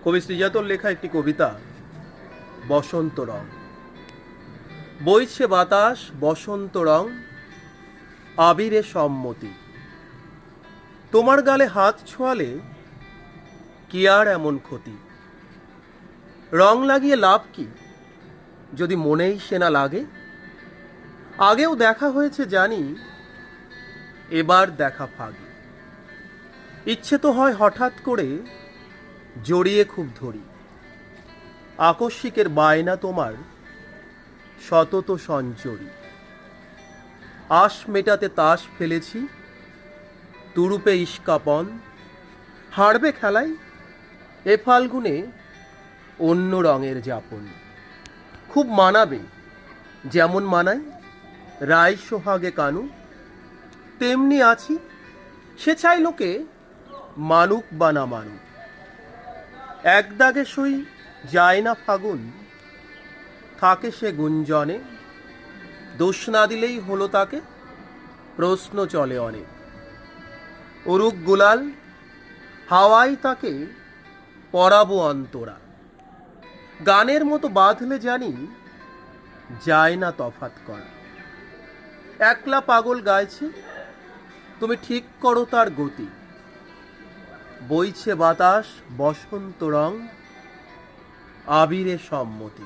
কবি শ্রীজাতর লেখা একটি কবিতা বসন্ত রং। বইছে বাতাস বসন্ত রং, আবিরে সম্মতি। তোমার গালে হাত ছোঁয়ালে কি আর এমন ক্ষতি? রং লাগিয়ে লাভ কি যদি মনেই সে না লাগে? আগেও দেখা হয়েছে জানি, এবার দেখা ফাগে। ইচ্ছে তো হয় হঠাৎ করে জড়িয়ে খুব ধরি। আকস্মিকের বায়না তোমার সতত সঞ্চরী। আশ মেটাতে তাস ফেলেছি, তুরুপে ইস্কাপন। হারবে খেলায় এ ফাল্গুনে অন্য রঙের যাপন। খুব মানাবে যেমন মানায় রায় সোহাগে কানু। তেমনি আছি, সে চাই লোকে মানুক বা না মানুক। এক দাগে সই যায় না ফাগুন, থাকে সে গুঞ্জনে। দোষ না দিলেই হলো তাকে, প্রশ্ন চলে অনেক। উরুক গুলাল হাওয়াই তাকে পরাবো অন্তরা। গানের মতো বাঁধলে জানি যায় না তফাৎ করা। একলা পাগল গাইছে, তুমি ঠিক করো তার গতি। বইছে বাতাস বসন্ত রং, আবিরে সম্মতি।